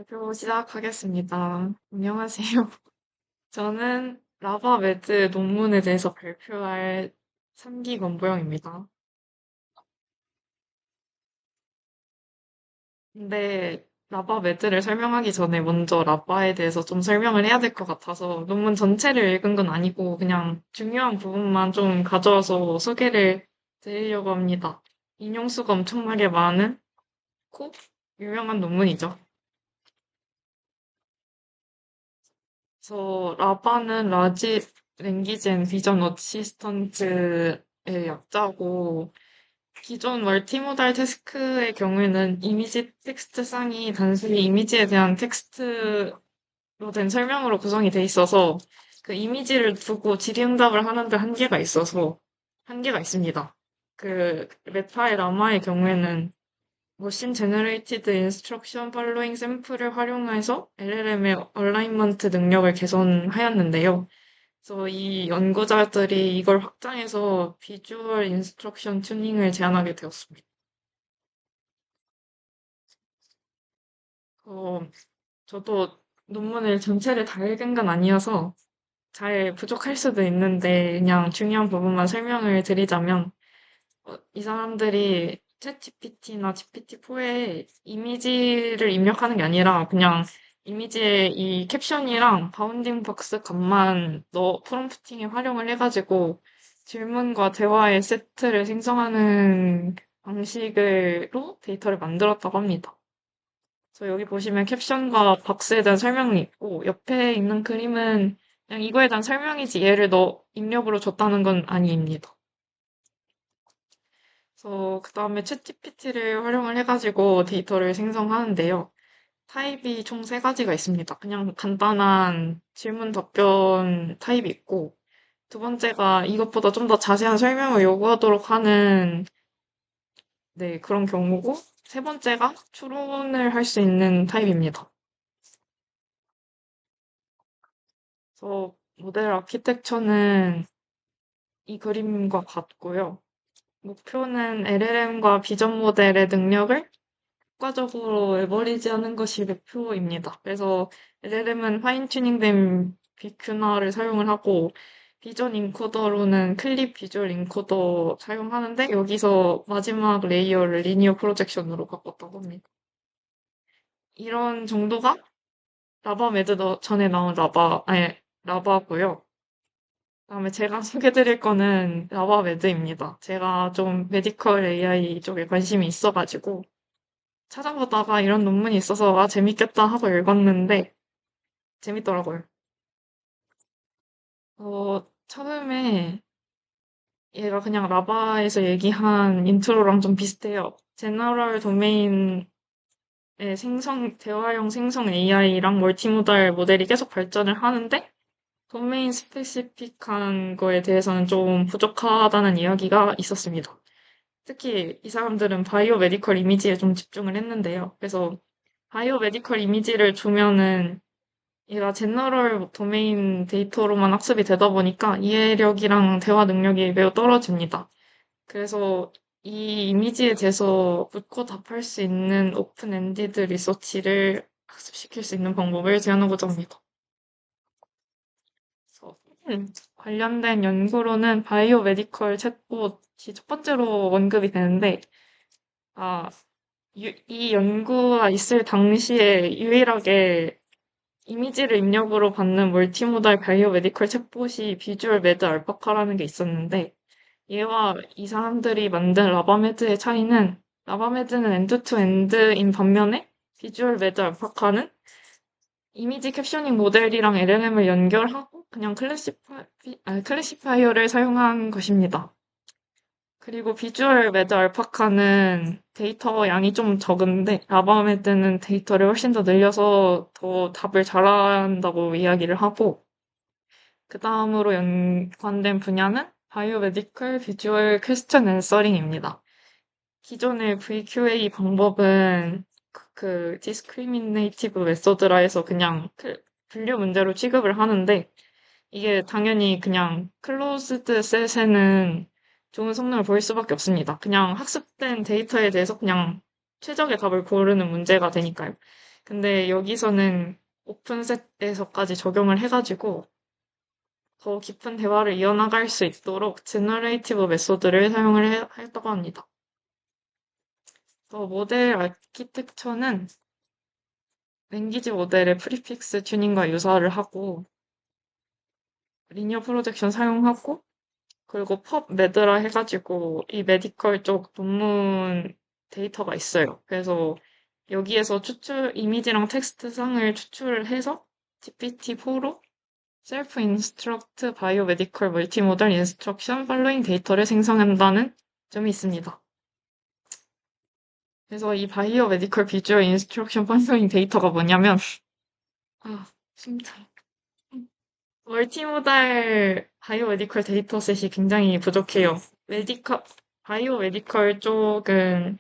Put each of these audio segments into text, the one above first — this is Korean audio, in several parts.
발표 시작하겠습니다. 안녕하세요. 저는 라바메드 논문에 대해서 발표할 3기 권보영입니다. 근데 라바메드를 설명하기 전에 먼저 라바에 대해서 좀 설명을 해야 될 것 같아서 논문 전체를 읽은 건 아니고 그냥 중요한 부분만 좀 가져와서 소개를 드리려고 합니다. 인용수가 엄청나게 많은 코 유명한 논문이죠. 그래서 라바는 라지 랭귀지 앤 비전 어시스턴트의 약자고 기존 멀티모달 태스크의 경우에는 이미지 텍스트 쌍이 단순히 이미지에 대한 텍스트로 된 설명으로 구성이 돼 있어서 그 이미지를 두고 질의응답을 하는데 한계가 있습니다. 그 메타의 라마의 경우에는 머신 제너레이티드 인스트럭션 팔로잉 샘플을 활용해서 LLM의 얼라이먼트 능력을 개선하였는데요. 그래서 이 연구자들이 이걸 확장해서 비주얼 인스트럭션 튜닝을 제안하게 되었습니다. 어, 저도 논문을 전체를 다 읽은 건 아니어서 잘 부족할 수도 있는데 그냥 중요한 부분만 설명을 드리자면 이 사람들이 챗GPT나 GPT-4에 이미지를 입력하는 게 아니라 그냥 이미지에 이 캡션이랑 바운딩 박스 값만 프롬프팅에 활용을 해가지고 질문과 대화의 세트를 생성하는 방식으로 데이터를 만들었다고 합니다. 그래서 여기 보시면 캡션과 박스에 대한 설명이 있고 옆에 있는 그림은 그냥 이거에 대한 설명이지 얘를 입력으로 줬다는 건 아닙니다. 그래서 그 다음에 챗GPT를 활용을 해가지고 데이터를 생성하는데요. 타입이 총 세 가지가 있습니다. 그냥 간단한 질문 답변 타입이 있고, 두 번째가 이것보다 좀 더 자세한 설명을 요구하도록 하는, 네, 그런 경우고, 세 번째가 추론을 할 수 있는 타입입니다. 그래서 모델 아키텍처는 이 그림과 같고요. 목표는 LLM과 비전 모델의 능력을 효과적으로 레버리지하는 것이 목표입니다. 그래서 LLM은 파인 튜닝된 비큐나를 사용을 하고 비전 인코더로는 클립 비주얼 인코더 사용하는데 여기서 마지막 레이어를 리니어 프로젝션으로 바꿨다고 합니다. 이런 정도가 라바 매드 전에 나온 라바고요. 그다음에 제가 소개드릴 거는 라바 매드입니다. 제가 좀 메디컬 AI 쪽에 관심이 있어가지고 찾아보다가 이런 논문이 있어서 아 재밌겠다 하고 읽었는데 재밌더라고요. 처음에 얘가 그냥 라바에서 얘기한 인트로랑 좀 비슷해요. 제너럴 도메인의 대화형 생성 AI랑 멀티모달 모델이 계속 발전을 하는데 도메인 스페시픽한 거에 대해서는 좀 부족하다는 이야기가 있었습니다. 특히 이 사람들은 바이오 메디컬 이미지에 좀 집중을 했는데요. 그래서 바이오 메디컬 이미지를 주면은 얘가 제너럴 도메인 데이터로만 학습이 되다 보니까 이해력이랑 대화 능력이 매우 떨어집니다. 그래서 이 이미지에 대해서 묻고 답할 수 있는 오픈 엔디드 리서치를 학습시킬 수 있는 방법을 제안하고자 합니다. 그래서 관련된 연구로는 바이오 메디컬 챗봇이 첫 번째로 언급이 되는데, 아, 이 연구가 있을 당시에 유일하게 이미지를 입력으로 받는 멀티모달 바이오 메디컬 챗봇이 비주얼 매드 알파카라는 게 있었는데 얘와 이 사람들이 만든 라바메드의 차이는 라바메드는 엔드 투 엔드인 반면에 비주얼 매드 알파카는 이미지 캡셔닝 모델이랑 LLM을 연결하고 그냥 클래시파이어를 사용한 것입니다. 그리고 비주얼 매드 알파카는 데이터 양이 좀 적은데 라바메드는 데이터를 훨씬 더 늘려서 더 답을 잘한다고 이야기를 하고 그 다음으로 연관된 분야는 바이오메디컬 비주얼 퀘스천 앤서링입니다. 기존의 VQA 방법은 디스크리미네이티브 메소드라 해서 그냥 분류 문제로 취급을 하는데 이게 당연히 그냥 클로즈드 셋에는 좋은 성능을 보일 수밖에 없습니다. 그냥 학습된 데이터에 대해서 그냥 최적의 답을 고르는 문제가 되니까요. 근데 여기서는 오픈셋에서까지 적용을 해가지고 더 깊은 대화를 이어나갈 수 있도록 제너레이티브 메소드를 했다고 합니다. 모델 아키텍처는 랭귀지 모델의 프리픽스 튜닝과 유사를 하고 리니어 프로젝션 사용하고 그리고 펍 매드라 해가지고 이 메디컬 쪽 논문 데이터가 있어요. 그래서 여기에서 이미지랑 텍스트 상을 추출해서 GPT-4로 셀프 인스트럭트 바이오메디컬 멀티모달 인스트럭션 팔로잉 데이터를 생성한다는 점이 있습니다. 그래서 이 바이오메디컬 비주얼 인스트럭션 팔로잉 데이터가 뭐냐면 심장. 멀티모달 바이오메디컬 데이터셋이 굉장히 부족해요. 바이오메디컬 쪽은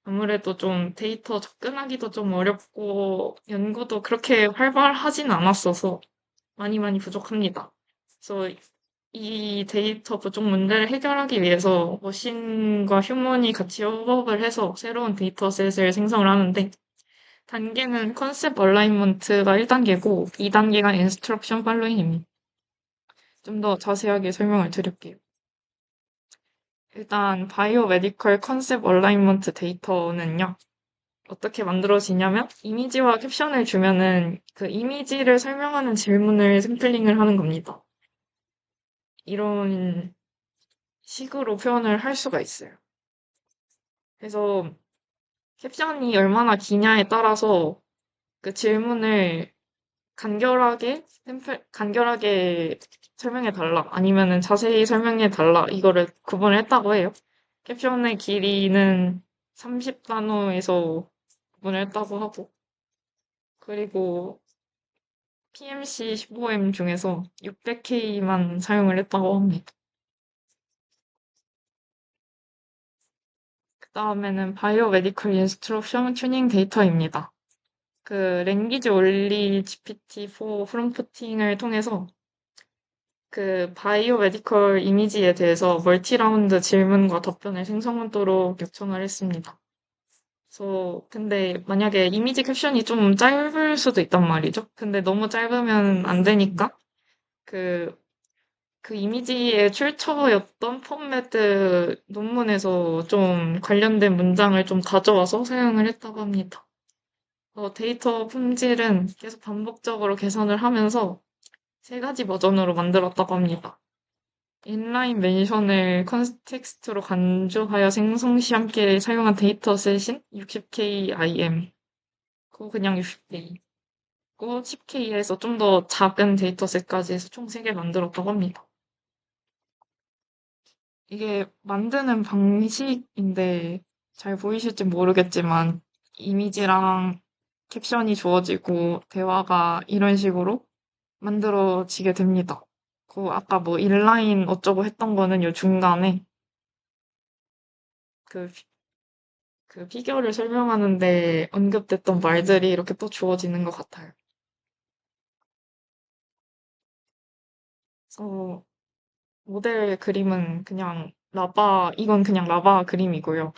아무래도 좀 데이터 접근하기도 좀 어렵고 연구도 그렇게 활발하진 않았어서 많이 부족합니다. 그래서 이 데이터 부족 문제를 해결하기 위해서 머신과 휴먼이 같이 협업을 해서 새로운 데이터셋을 생성을 하는데 단계는 컨셉 얼라이먼트가 1단계고 2단계가 인스트럭션 팔로잉입니다. 좀 더 자세하게 설명을 드릴게요. 일단 바이오메디컬 컨셉 얼라이먼트 데이터는요. 어떻게 만들어지냐면 이미지와 캡션을 주면은 그 이미지를 설명하는 질문을 샘플링을 하는 겁니다. 이런 식으로 표현을 할 수가 있어요. 그래서 캡션이 얼마나 기냐에 따라서 그 질문을 간결하게 설명해 달라. 아니면은 자세히 설명해 달라. 이거를 구분을 했다고 해요. 캡션의 길이는 30단어에서 구분을 했다고 하고, 그리고 PMC 15M 중에서 600K만 사용을 했다고 합니다. 그 다음에는 바이오메디컬 인스트럭션 튜닝 데이터입니다. 그 랭귀지 올리 GPT-4 프롬프팅을 통해서 그 바이오메디컬 이미지에 대해서 멀티라운드 질문과 답변을 생성하도록 요청을 했습니다. 그래서 근데 만약에 이미지 캡션이 좀 짧을 수도 있단 말이죠. 근데 너무 짧으면 안 되니까 그, 그 이미지의 출처였던 폼매드 논문에서 좀 관련된 문장을 좀 가져와서 사용을 했다고 합니다. 데이터 품질은 계속 반복적으로 개선을 하면서 세 가지 버전으로 만들었다고 합니다. 인라인 멘션을 컨텍스트로 간주하여 생성 시 함께 사용한 데이터셋인 60K IM. 그거 그냥 60K. 그리고 10K에서 좀 더 작은 데이터셋까지 해서 총 3개 만들었다고 합니다. 이게 만드는 방식인데 잘 보이실지 모르겠지만 이미지랑 캡션이 주어지고 대화가 이런 식으로 만들어지게 됩니다. 그 아까 뭐 인라인 어쩌고 했던 거는 요 중간에 그, 그 피겨를 설명하는데 언급됐던 말들이 이렇게 또 주어지는 것 같아요. 그래서 모델 그림은 이건 그냥 라바 그림이고요.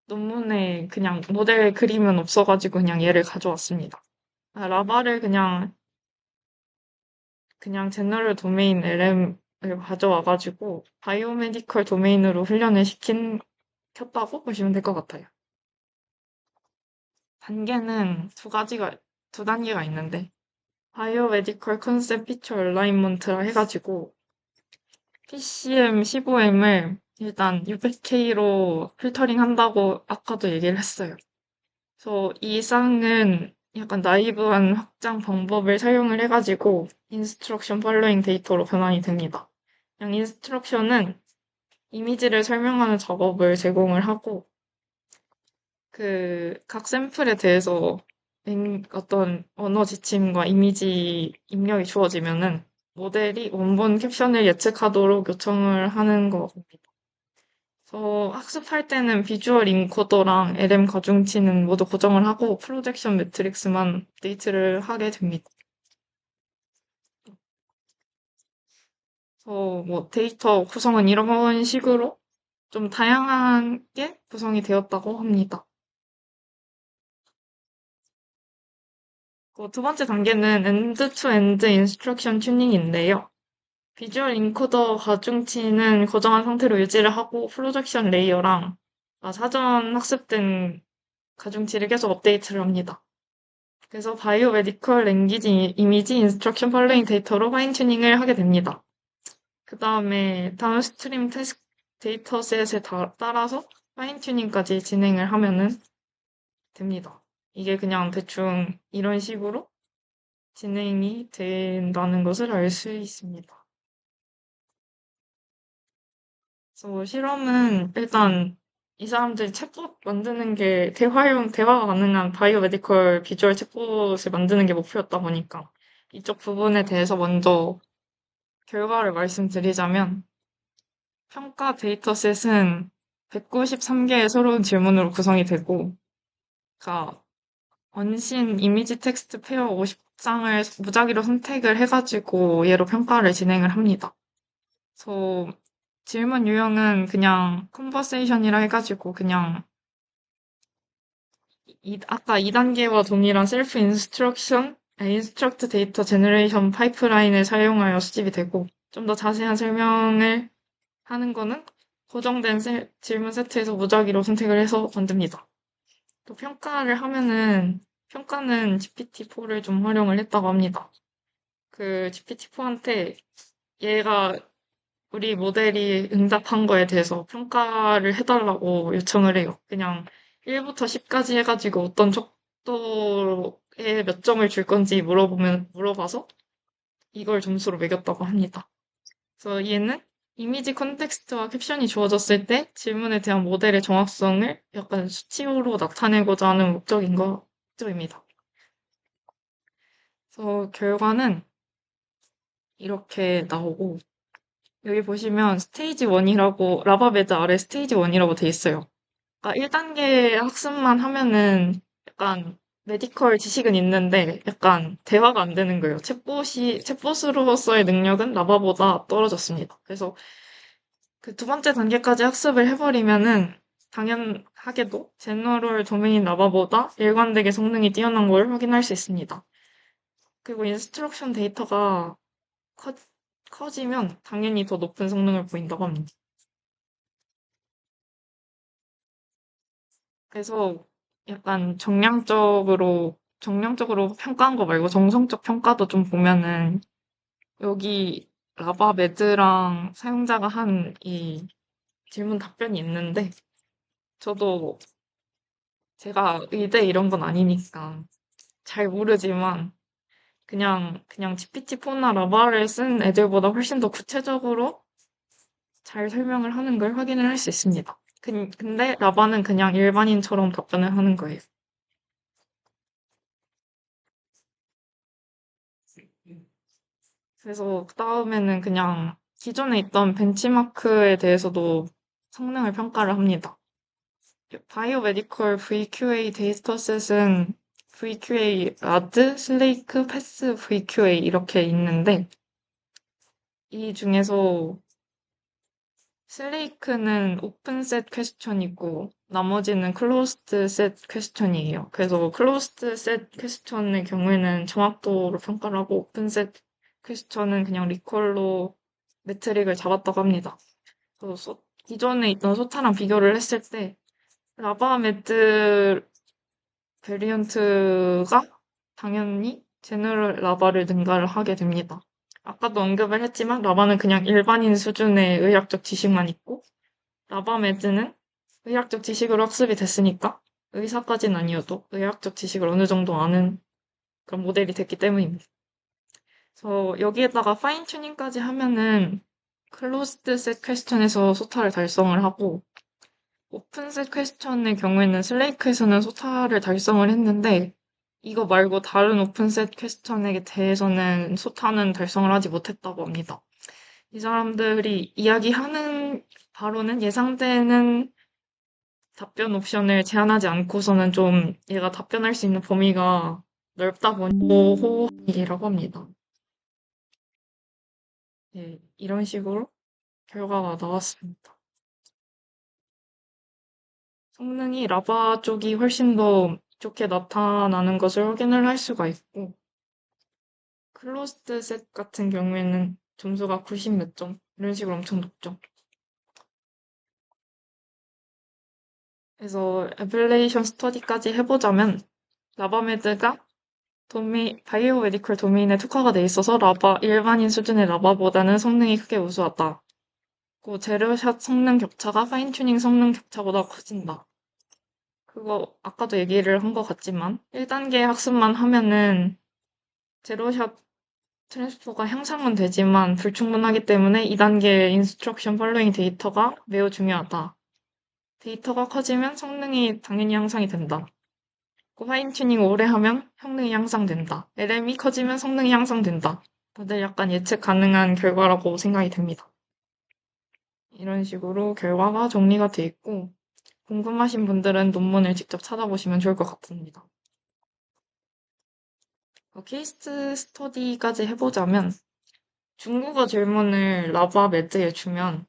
논문에 그냥 모델 그림은 없어가지고 그냥 얘를 가져왔습니다. 라바를 그냥 제너럴 도메인 LM을 가져와가지고 바이오메디컬 도메인으로 훈련을 켰다고 보시면 될 것 같아요. 단계는 두 단계가 있는데, 바이오메디컬 컨셉 피처 얼라인먼트라 해가지고, PCM 15M을 일단 600K로 필터링 한다고 아까도 얘기를 했어요. 그래서 이 쌍은 약간 나이브한 확장 방법을 사용을 해가지고, 인스트럭션 팔로잉 데이터로 변환이 됩니다. 그냥 인스트럭션은 이미지를 설명하는 작업을 제공을 하고, 각 샘플에 대해서 어떤 언어 지침과 이미지 입력이 주어지면은 모델이 원본 캡션을 예측하도록 요청을 하는 겁니다. 그래서 학습할 때는 비주얼 인코더랑 LM 가중치는 모두 고정을 하고 프로젝션 매트릭스만 업데이트를 하게 됩니다. 그래서 뭐 데이터 구성은 이런 식으로 좀 다양하게 구성이 되었다고 합니다. 두 번째 단계는 end-to-end instruction 튜닝인데요. 비주얼 인코더 가중치는 고정한 상태로 유지를 하고 프로젝션 레이어랑 사전 학습된 가중치를 계속 업데이트를 합니다. 그래서 바이오메디컬 랭귀지 이미지 인스트럭션 팔로잉 데이터로 파인 튜닝을 하게 됩니다. 그 다음에 다운스트림 데이터셋에 따라서 파인 튜닝까지 진행을 하면은 됩니다. 이게 그냥 대충 이런 식으로 진행이 된다는 것을 알 수 있습니다. 그래서 실험은 일단 이 사람들이 챗봇 만드는 게 대화가 가능한 바이오메디컬 비주얼 챗봇을 만드는 게 목표였다 보니까 이쪽 부분에 대해서 먼저 결과를 말씀드리자면 평가 데이터셋은 193개의 새로운 질문으로 구성이 되고 그러니까 원신 이미지 텍스트 페어 50장을 무작위로 선택을 해가지고 얘로 평가를 진행을 합니다. 그래서 질문 유형은 그냥 컨버세이션이라 해가지고 그냥 아까 2단계와 동일한 셀프 인스트럭트 데이터 제너레이션 파이프라인을 사용하여 수집이 되고 좀 더 자세한 설명을 하는 거는 고정된 질문 세트에서 무작위로 선택을 해서 만듭니다. 또 평가는 GPT-4를 좀 활용을 했다고 합니다. 그 GPT-4한테 얘가 우리 모델이 응답한 거에 대해서 평가를 해달라고 요청을 해요. 그냥 1부터 10까지 해가지고 어떤 척도에 몇 점을 줄 건지 물어봐서 이걸 점수로 매겼다고 합니다. 그래서 얘는 이미지 컨텍스트와 캡션이 주어졌을 때 질문에 대한 모델의 정확성을 약간 수치로 나타내고자 하는 목적입니다. 그래서 결과는 이렇게 나오고 여기 보시면 스테이지 1이라고 라바베드 아래 스테이지 1이라고 돼 있어요. 그러니까 1단계 학습만 하면은 약간 메디컬 지식은 있는데 약간 대화가 안 되는 거예요. 챗봇으로서의 능력은 라바보다 떨어졌습니다. 그래서 그 두 번째 단계까지 학습을 해버리면은 당연하게도 제너럴 도메인 라바보다 일관되게 성능이 뛰어난 걸 확인할 수 있습니다. 그리고 인스트럭션 데이터가 커, 커지면 당연히 더 높은 성능을 보인다고 합니다. 그래서 약간 정량적으로 평가한 거 말고 정성적 평가도 좀 보면은 여기 라바 매드랑 사용자가 한 이 질문 답변이 있는데 저도 제가 의대 이런 건 아니니까 잘 모르지만 그냥 GPT-4나 라바를 쓴 애들보다 훨씬 더 구체적으로 잘 설명을 하는 걸 확인을 할 수 있습니다. 근데 라바는 그냥 일반인처럼 답변을 하는 거예요. 그래서 그다음에는 그냥 기존에 있던 벤치마크에 대해서도 성능을 평가를 합니다. 바이오메디컬 VQA 데이터셋은 VQA 라드, 슬레이크, 패스, VQA 이렇게 있는데 이 중에서 슬레이크는 오픈셋 퀘스천이고 나머지는 클로스드 셋 퀘스천이에요. 그래서 클로스드 셋 퀘스천의 경우에는 정확도로 평가를 하고 오픈셋 퀘스천은 그냥 리콜로 매트릭을 잡았다고 합니다. 그래서 기존에 있던 소타랑 비교를 했을 때 라바 매트 베리언트가 당연히 제너럴 라바를 능가를 하게 됩니다. 아까도 언급을 했지만 라바는 그냥 일반인 수준의 의학적 지식만 있고 라바 매드는 의학적 지식으로 학습이 됐으니까 의사까지는 아니어도 의학적 지식을 어느 정도 아는 그런 모델이 됐기 때문입니다. 그래서 여기에다가 파인 튜닝까지 하면은 클로즈드 셋 퀘스천에서 소타를 달성을 하고 오픈 셋 퀘스천의 경우에는 슬레이크에서는 소타를 달성을 했는데 이거 말고 다른 오픈 셋 퀘스천에 대해서는 소타는 달성을 하지 못했다고 합니다. 이 사람들이 이야기하는 바로는 예상되는 답변 옵션을 제한하지 않고서는 좀 얘가 답변할 수 있는 범위가 넓다 보니 모호이라고 합니다. 네, 이런 식으로 결과가 나왔습니다. 성능이 라바 쪽이 훨씬 더 좋게 나타나는 것을 확인을 할 수가 있고, 클로즈드 셋 같은 경우에는 점수가 90 몇 점, 이런 식으로 엄청 높죠. 그래서 에밸레이션 스터디까지 해보자면, 라바메드가 바이오메디컬 도메인에 특화가 돼 있어서 일반인 수준의 라바보다는 성능이 크게 우수하다. 그 제로샷 성능 격차가 파인튜닝 성능 격차보다 커진다. 그거 아까도 얘기를 한 것 같지만 1단계 학습만 하면은 제로샷 트랜스퍼가 향상은 되지만 불충분하기 때문에 2단계 인스트럭션 팔로잉 데이터가 매우 중요하다. 데이터가 커지면 성능이 당연히 향상이 된다. 파인튜닝 오래 하면 성능이 향상된다. LM이 커지면 성능이 향상된다. 다들 약간 예측 가능한 결과라고 생각이 됩니다. 이런 식으로 결과가 정리가 돼 있고 궁금하신 분들은 논문을 직접 찾아보시면 좋을 것 같습니다. 케이스 스터디까지 해보자면 중국어 질문을 라바 매드에 주면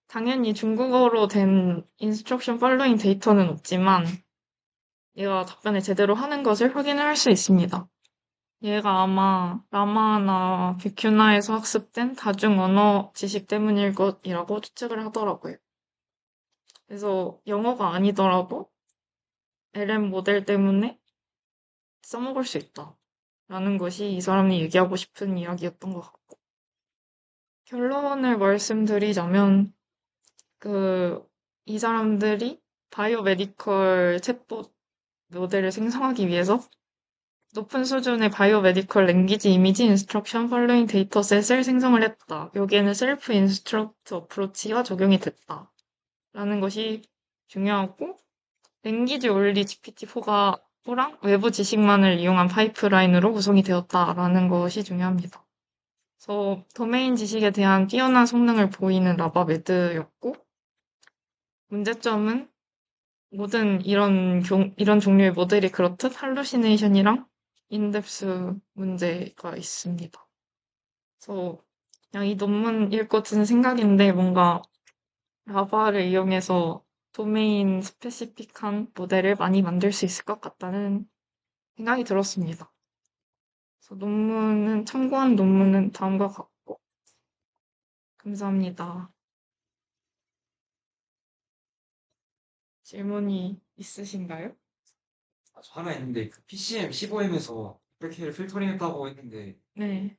당연히 중국어로 된 인스트럭션 팔로잉 데이터는 없지만 얘가 답변을 제대로 하는 것을 확인을 할 수 있습니다. 얘가 아마 라마나 빅큐나에서 학습된 다중 언어 지식 때문일 것이라고 추측을 하더라고요. 그래서 영어가 아니더라도 LM 모델 때문에 써먹을 수 있다. 라는 것이 이 사람이 얘기하고 싶은 이야기였던 것 같고. 결론을 말씀드리자면, 이 사람들이 바이오메디컬 챗봇 모델을 생성하기 위해서 높은 수준의 바이오메디컬 랭귀지 이미지 인스트럭션 팔로잉 데이터셋을 생성을 했다. 여기에는 셀프 인스트럭트 어프로치가 적용이 됐다. 라는 것이 중요하고, 랭귀지 올리 GPT-4랑 외부 지식만을 이용한 파이프라인으로 구성이 되었다라는 것이 중요합니다. 그래서 도메인 지식에 대한 뛰어난 성능을 보이는 라바메드였고, 문제점은 모든 이런 종류의 모델이 그렇듯 할루시네이션이랑 인덱스 문제가 있습니다. 그래서 그냥 이 논문 읽고 든 생각인데 뭔가 라바를 이용해서 도메인 스페시픽한 모델을 많이 만들 수 있을 것 같다는 생각이 들었습니다. 그래서 참고한 논문은 다음과 같고, 감사합니다. 질문이 있으신가요? 저 하나 있는데 그 PCM 15M에서 600K를 필터링했다고 했는데 네.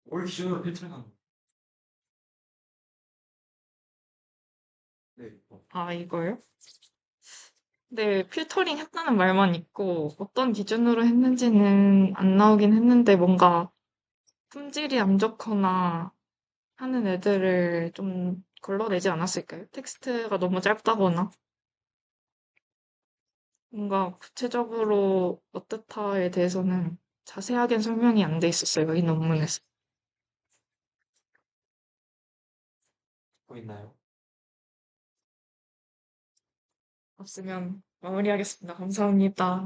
뭘 기준으로 필터링한 거예요? 네. 이거요? 네, 필터링 했다는 말만 있고, 어떤 기준으로 했는지는 안 나오긴 했는데, 뭔가 품질이 안 좋거나 하는 애들을 좀 걸러내지 않았을까요? 텍스트가 너무 짧다거나, 뭔가 구체적으로 어떻다에 대해서는 자세하게 설명이 안 돼 있었어요, 이 논문에서. 뭐 있나요? 없으면 마무리하겠습니다. 감사합니다.